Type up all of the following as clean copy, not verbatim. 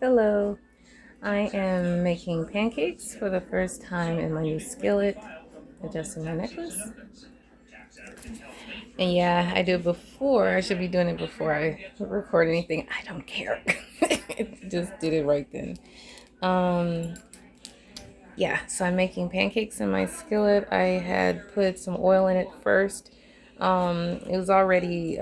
Hello, I am making pancakes for the first time in my new skillet, adjusting my necklace. And yeah, I do it before. I should be doing it before I record anything. I don't care. Just did it right then. Um, yeah, so I'm making pancakes in my skillet. I had put some oil in it first. It was already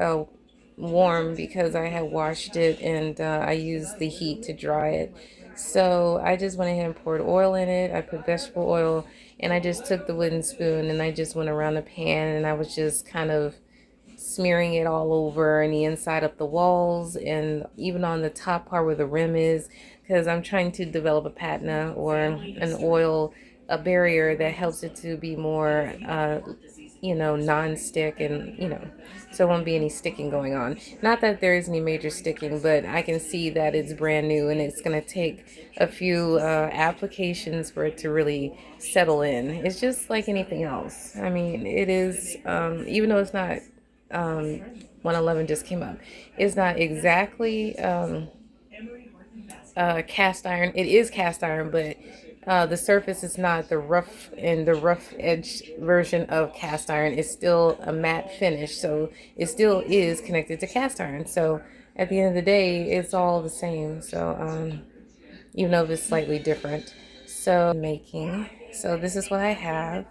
warm because I had washed it and I used the heat to dry it. So I just went ahead and poured oil in it. I put vegetable oil and I just took the wooden spoon and I just went around the pan and I was just kind of smearing it all over and the inside of the walls and even on the top part where the rim is, because I'm trying to develop a patina or an oil, a barrier that helps it to be more non-stick, and so there won't be any sticking going on. Not that there is any major sticking, but I can see that it's brand new and it's going to take a few applications for it to really settle in. It's just like anything else. I mean, it is, even though it's not, 111 just came up. It's not exactly cast iron. It is cast iron, but the surface is not the rough and the rough edge version of cast iron. It's still a matte finish, so it still is connected to cast iron. So at the end of the day, it's all the same. So even though it's slightly different. So making. So this is what I have,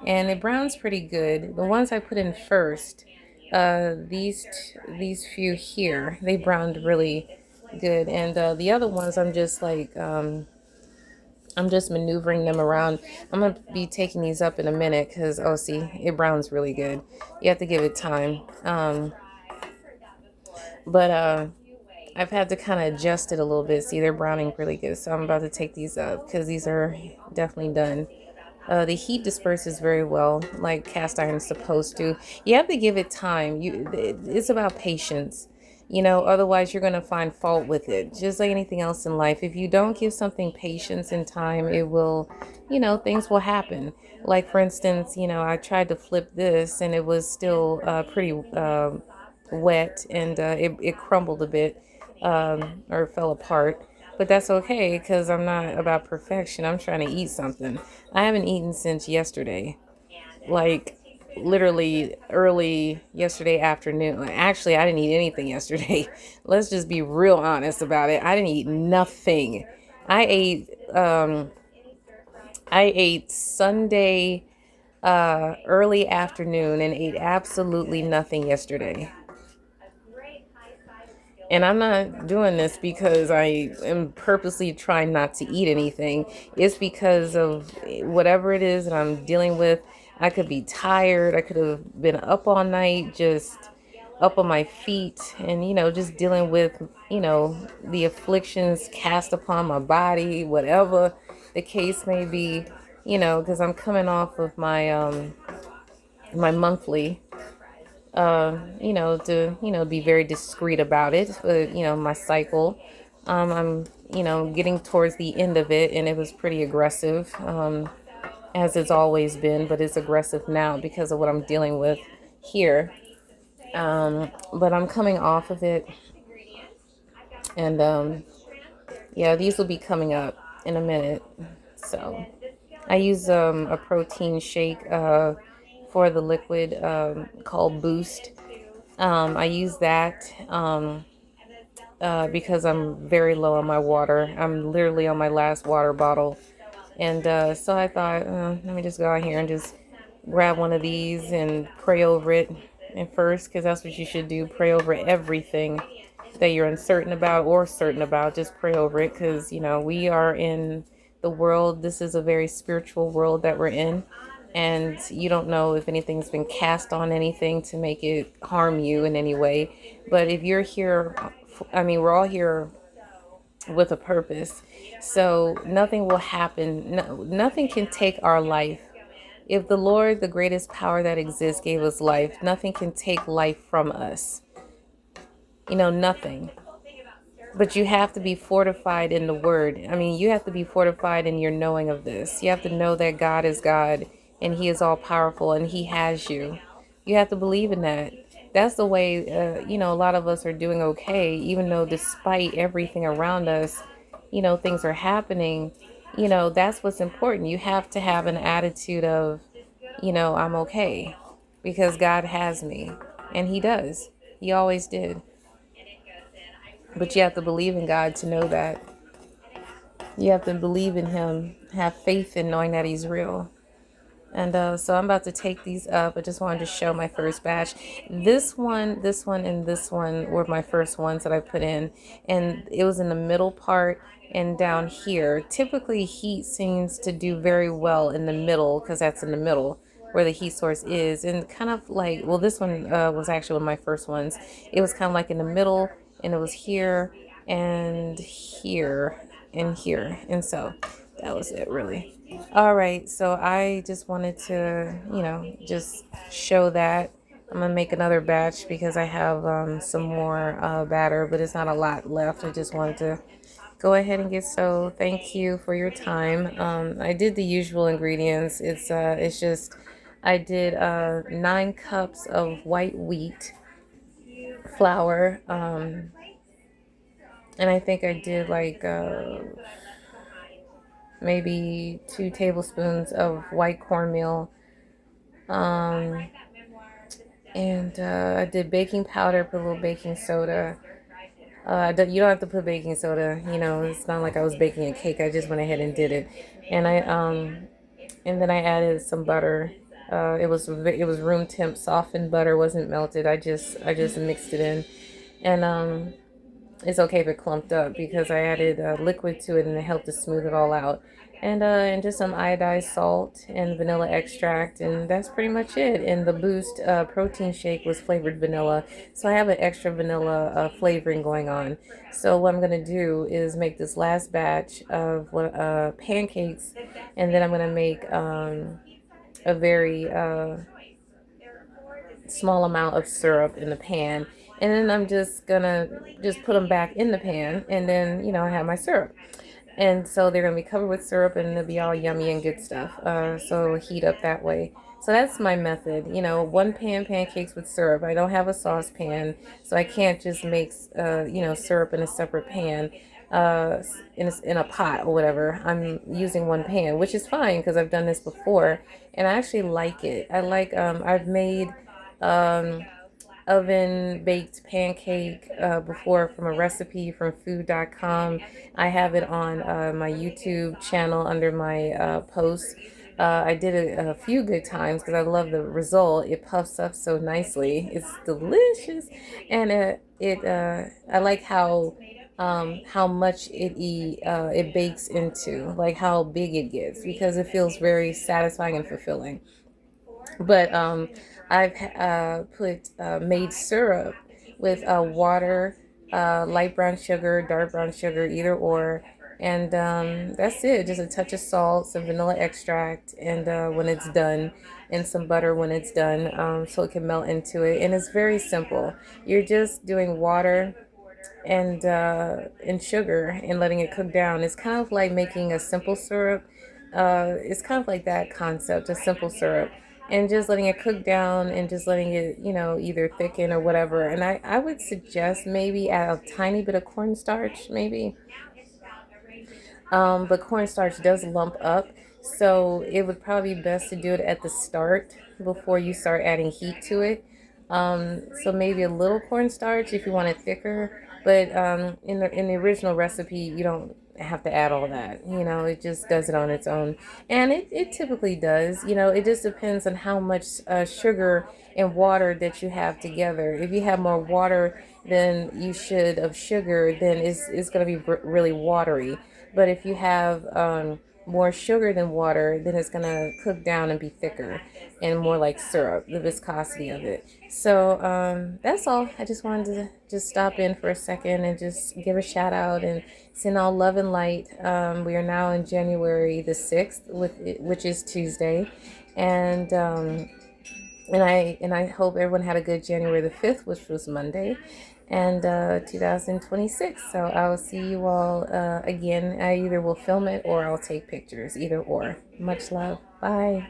and it browns pretty good. The ones I put in first, these few here, they browned really good, and the other ones I'm just maneuvering them around. I'm gonna be taking these up in a minute because oh, see, it browns really good. You have to give it time. But I've had to kind of adjust it a little bit. See, they're browning really good, so I'm about to take these up because these are definitely done. The heat disperses very well, like cast iron is supposed to. You have to give it time. It's about patience. Otherwise you're going to find fault with it. Just like anything else in life, if you don't give something patience and time, it will, things will happen. Like for instance, I tried to flip this and it was still pretty wet, and it crumbled a bit, or fell apart. But that's okay because I'm not about perfection. I'm trying to eat something. I haven't eaten since yesterday, like literally early yesterday afternoon. Actually, I didn't eat anything yesterday. Let's just be real honest about it. I didn't eat nothing. I ate I ate Sunday early afternoon and ate absolutely nothing yesterday. And I'm not doing this because I am purposely trying not to eat anything. It's because of whatever it is that I'm dealing with. I could be tired. I could have been up all night, just up on my feet, and, just dealing with, the afflictions cast upon my body, whatever the case may be, because I'm coming off of my monthly, to, be very discreet about it. But, my cycle, I'm, getting towards the end of it, and it was pretty aggressive, as it's always been, but it's aggressive now because of what I'm dealing with here. But I'm coming off of it, and, yeah, these will be coming up in a minute. So I use a protein shake for the liquid, called Boost. I use that because I'm very low on my water. I'm literally on my last water bottle. And so I thought, let me just go out here and just grab one of these and pray over it. And first, because that's what you should do, pray over everything that you're uncertain about or certain about. Just pray over it because, we are in the world. This is a very spiritual world that we're in. And you don't know if anything's been cast on anything to make it harm you in any way. But if you're here, I mean, we're all here with a purpose. So nothing will happen. No, nothing can take our life. If the Lord, the greatest power that exists, gave us life, nothing can take life from us. Nothing. But you have to be fortified in the word. I mean, you have to be fortified in your knowing of this. You have to know that God is God and he is all powerful and he has you. You have to believe in that. That's the way, a lot of us are doing okay, even though despite everything around us, things are happening, that's what's important. You have to have an attitude of, I'm okay because God has me, and He does. He always did. But you have to believe in God to know that. You have to believe in Him, have faith in knowing that He's real. And so I'm about to take these up. I just wanted to show my first batch. This one, and this one were my first ones that I put in. And it was in the middle part and down here. Typically, heat seems to do very well in the middle because that's in the middle where the heat source is. And kind of like, well, this one was actually one of my first ones. It was kind of like in the middle, and it was here and here and here. And so that was it, really. All right, so I just wanted to, just show that. I'm gonna make another batch because I have some more batter, but it's not a lot left. I just wanted to go ahead and get. So thank you for your time. I did the usual ingredients. It's just I did 9 cups of white wheat flour, and I think I did like maybe 2 tablespoons of white cornmeal. Um, and I did baking powder, put a little baking soda. You don't have to put baking soda. It's not like I was baking a cake. I just went ahead and did it, and and then I added some butter. It was room temp softened butter, wasn't melted. I just mixed it in, and it's okay if it clumped up because I added liquid to it and it helped to smooth it all out. And just some iodized salt and vanilla extract, and that's pretty much it. And the Boost protein shake was flavored vanilla, so I have an extra vanilla flavoring going on. So what I'm gonna do is make this last batch of pancakes, and then I'm gonna make a very small amount of syrup in the pan, and then I'm just gonna just put them back in the pan, and then I have my syrup. And so they're gonna be covered with syrup, and they'll be all yummy and good stuff. So heat up that way. So that's my method. 1 pan pancakes with syrup. I don't have a saucepan, so I can't just make syrup in a separate pan, in a pot or whatever. I'm using 1 pan, which is fine because I've done this before, and I actually like it. I've made um, oven baked pancake before from a recipe from food.com. I have it on my YouTube channel under my posts. I did it a few good times because I love the result. It puffs up so nicely. It's delicious, and I like how much it bakes into, like how big it gets, because it feels very satisfying and fulfilling. But I've put made syrup with water, light brown sugar, dark brown sugar, either or. And that's it. Just a touch of salt, some vanilla extract, and when it's done, and some butter when it's done, so it can melt into it. And it's very simple. You're just doing water and sugar and letting it cook down. It's kind of like making a simple syrup. It's kind of like that concept, a simple syrup, and just letting it cook down and just letting it, either thicken or whatever. And I would suggest maybe add a tiny bit of cornstarch, maybe. But cornstarch does lump up, so it would probably be best to do it at the start before you start adding heat to it. So maybe a little cornstarch if you want it thicker, but in the original recipe you don't have to add all that. It just does it on its own, and it typically does. It just depends on how much sugar and water that you have together. If you have more water than you should of sugar, then it's going to be really watery. But if you have more sugar than water, then it's going to cook down and be thicker and more like syrup, the viscosity of it. So that's all. I just wanted to just stop in for a second and just give a shout out and send all love and light. We are now in January the 6th, which is Tuesday. And I hope everyone had a good January the 5th, which was Monday, and 2026. So I will see you all again. I either will film it or I'll take pictures, either or. Much love. Bye.